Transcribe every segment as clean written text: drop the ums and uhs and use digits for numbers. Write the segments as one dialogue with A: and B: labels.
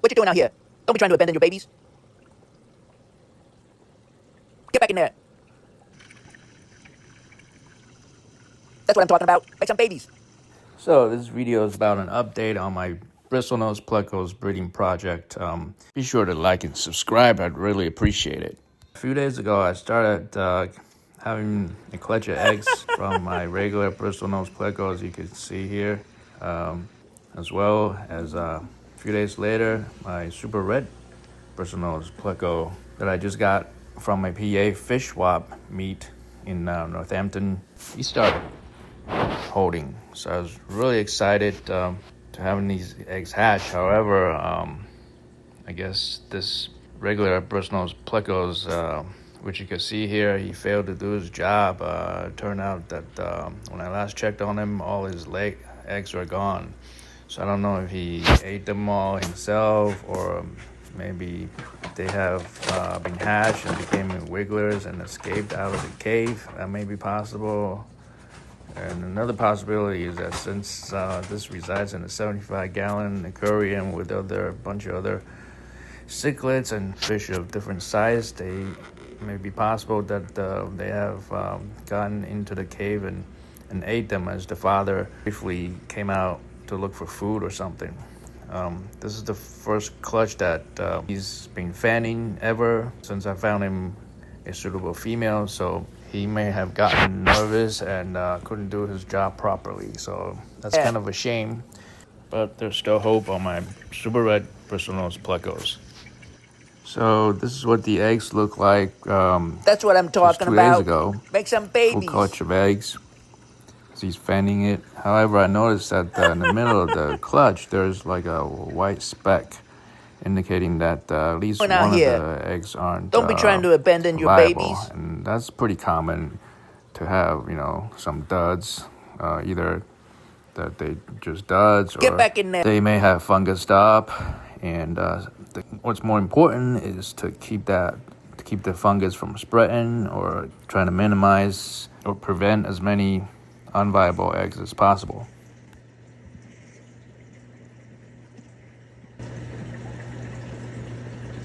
A: What you doing out here? Don't be trying to abandon your babies. Get back in there. That's what I'm talking about. Make some babies.
B: So this video is about an update on my Bristlenose Pleco's breeding project. Be sure to like and subscribe. I'd really appreciate it. A few days ago, I started having a clutch of eggs from my regular Bristlenose Pleco, as you can see here, as well as a few days later, my super red Bristlenose Pleco that I just got from my PA fish swap meet in Northampton. He started holding, so I was really excited to having these eggs hatch. However, I guess this regular Bristlenose Plecos, which you can see here, he failed to do his job. Turned out that when I last checked on him, all his eggs were gone. So I don't know if he ate them all himself, or maybe they have been hatched and became wigglers and escaped out of the cave. That may be possible. And another possibility is that since this resides in a 75-gallon aquarium with a bunch of other cichlids and fish of different size, they may be possible that they have gotten into the cave and ate them as the father briefly came out to look for food or something. This is the first clutch that he's been fanning ever since I found him a suitable female, so he may have gotten nervous and couldn't do his job properly. So that's kind of a shame, but there's still hope on my super red Bristlenose Plecos. So this is what the eggs look like.
A: That's what I'm talking
B: 2
A: about.
B: days ago.
A: Make some
B: Full
A: babies.
B: clutch of eggs. He's fanning it. However, I noticed that in the middle of the clutch, there's like a white speck, indicating that at least one of the eggs aren't
A: Don't be trying to abandon your
B: viable.
A: babies.
B: And that's pretty common to have, some duds, either that they just duds, or
A: Get back in there.
B: they may have fungused up. And what's more important is to keep the fungus from spreading, or trying to minimize or prevent as many unviable eggs as possible.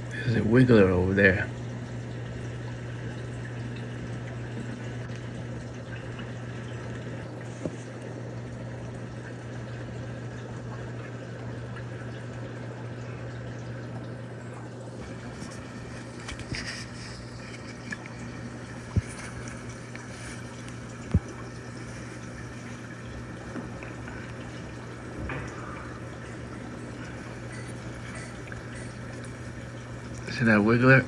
B: There's a wiggler over there. See that wiggler?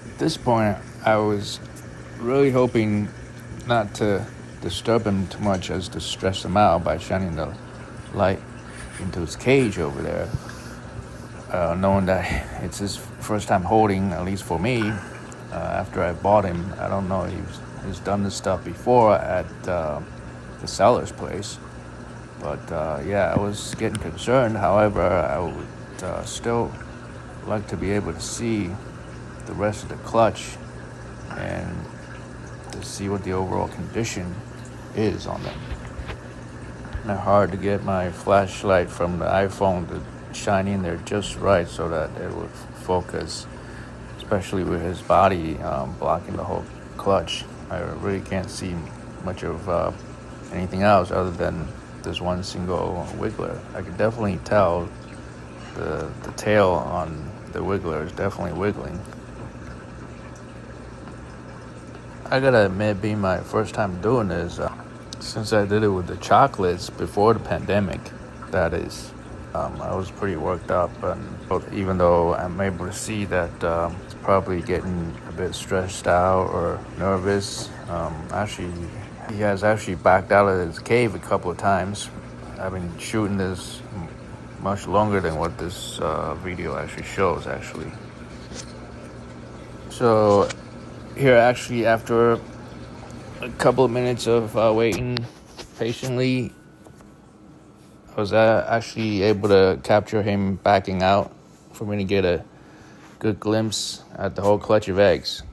B: At this point, I was really hoping not to disturb him too much as to stress him out by shining the light into his cage over there, knowing that it's his first time holding, at least for me, after I bought him. I don't know, he's done this stuff before at the seller's place, but yeah, I was getting concerned. However, I would still like to be able to see the rest of the clutch and to see what the overall condition is on them. It's hard to get my flashlight from the iPhone to shine in there just right so that it would focus, especially with his body blocking the whole clutch. I really can't see much of anything else other than this one single wiggler. I could definitely tell the tail on the wiggler is definitely wiggling. I gotta admit, being my first time doing this, since I did it with the chocolates before the pandemic, that is, I was pretty worked up, and even though I'm able to see that it's probably getting a bit stressed out or nervous, he has actually backed out of his cave a couple of times. I've been shooting this much longer than what this video actually shows, actually. So here, actually, after a couple of minutes of waiting patiently, I was actually able to capture him backing out for me to get a good glimpse at the whole clutch of eggs.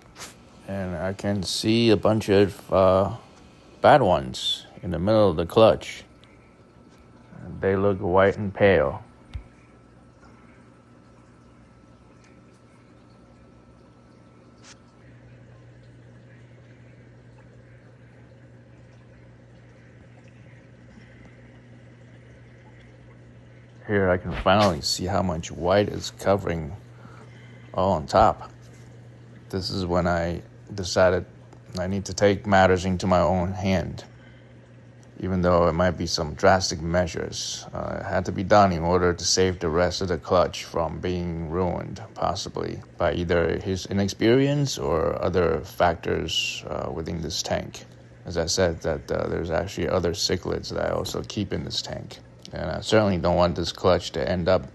B: And I can see a bunch of bad ones in the middle of the clutch. They look white and pale. Here I can finally see how much white is covering all on top. This is when I decided I need to take matters into my own hand. Even though it might be some drastic measures, it had to be done in order to save the rest of the clutch from being ruined, possibly by either his inexperience or other factors within this tank. As I said, that there's actually other cichlids that I also keep in this tank. And I certainly don't want this clutch to end up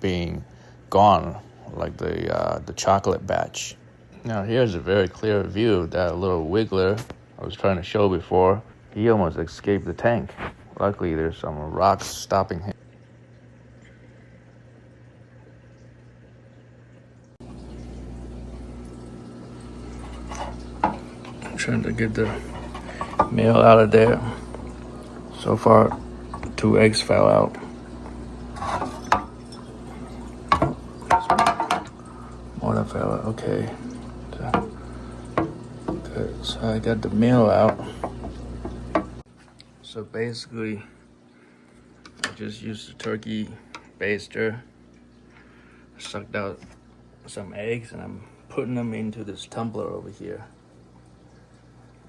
B: being gone like the chocolate batch. Now here's a very clear view of that little wiggler I was trying to show before. He almost escaped the tank. Luckily there's some rocks stopping him. I'm trying to get the male out of there. So far 2 eggs fell out. More than fell out. Okay. Good. So I got the male out. So basically, I just used a turkey baster. Sucked out some eggs and I'm putting them into this tumbler over here.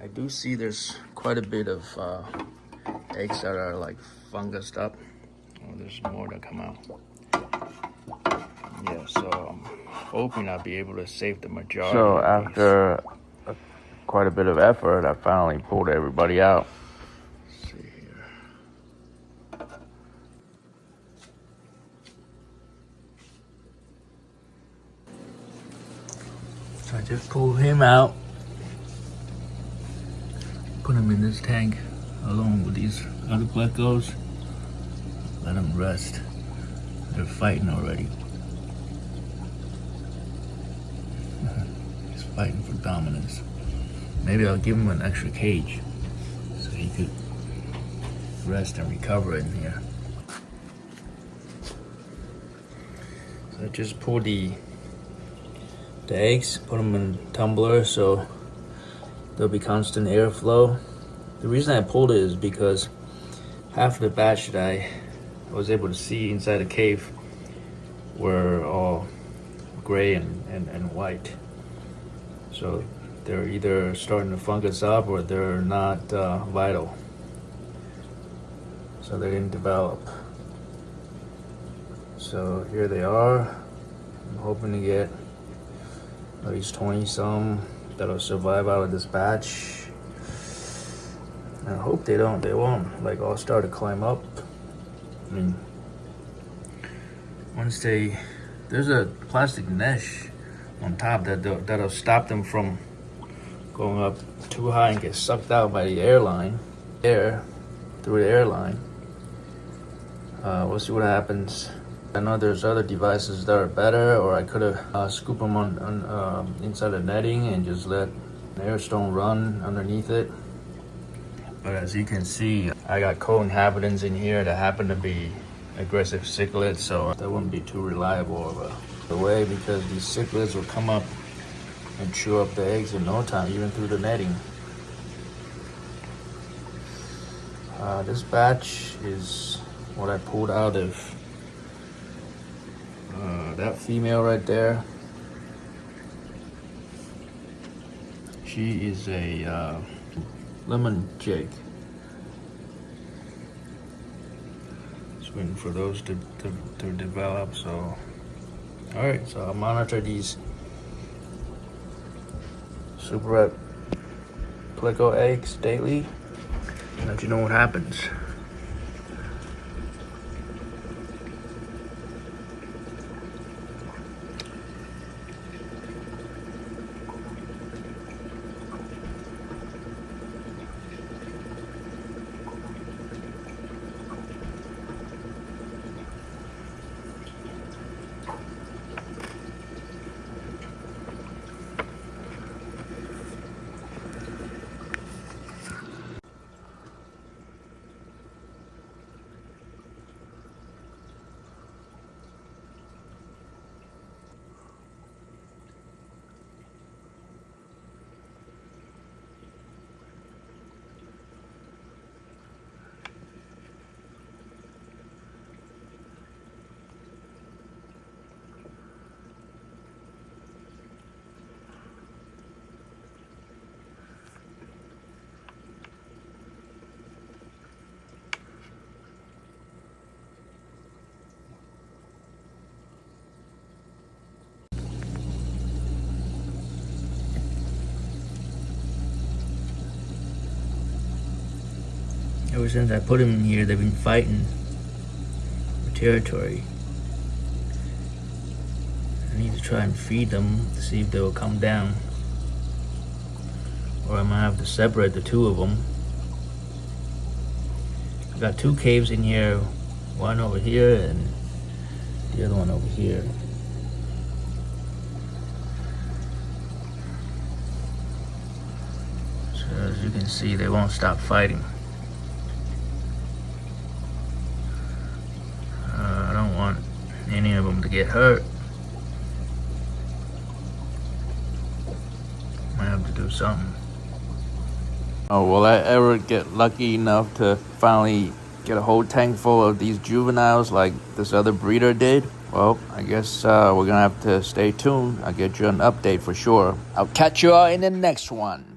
B: I do see there's quite a bit of eggs that are like fungused up. Oh, there's more that come out. Yeah, so I'm hoping I'll be able to save the majority. So after quite a bit of effort, I finally pulled everybody out. Let's see here. So I just pulled him out. Put him in this tank along with these other plecos. Let them rest. They're fighting already. He's fighting for dominance. Maybe I'll give him an extra cage so he could rest and recover in here. So I just pulled the eggs, put them in a tumbler so there'll be constant airflow. The reason I pulled it is because half of the batch that I was able to see inside the cave were all gray and white. So they're either starting to fungus up or they're not vital. So they didn't develop. So here they are. I'm hoping to get at least 20 some that'll survive out of this batch. I hope they won't like all start to climb up. I mean, once there's a plastic mesh on top that'll stop them from going up too high and get sucked out by the air through the airline. We'll see what happens. I know there's other devices that are better, or I could have scooped them on inside the netting and just let the airstone run underneath it. But as you can see, I got co-inhabitants in here that happen to be aggressive cichlids, so that wouldn't be too reliable of a way, because these cichlids will come up and chew up the eggs in no time, even through the netting. This batch is what I pulled out of that female right there. She is a lemon jig. Just waiting for those to develop. So, all right. So I'll monitor these super red Pleco eggs daily and let you know what happens. Ever since I put them in here, they've been fighting for territory. I need to try and feed them to see if they will come down. Or I might have to separate the two of them. I got two caves in here, one over here and the other one over here. So as you can see, they won't stop fighting. I don't want any of them to get hurt. Might have to do something. Oh, will I ever get lucky enough to finally get a whole tank full of these juveniles like this other breeder did? Well, I guess we're gonna have to stay tuned. I'll get you an update for sure. I'll catch you all in the next one.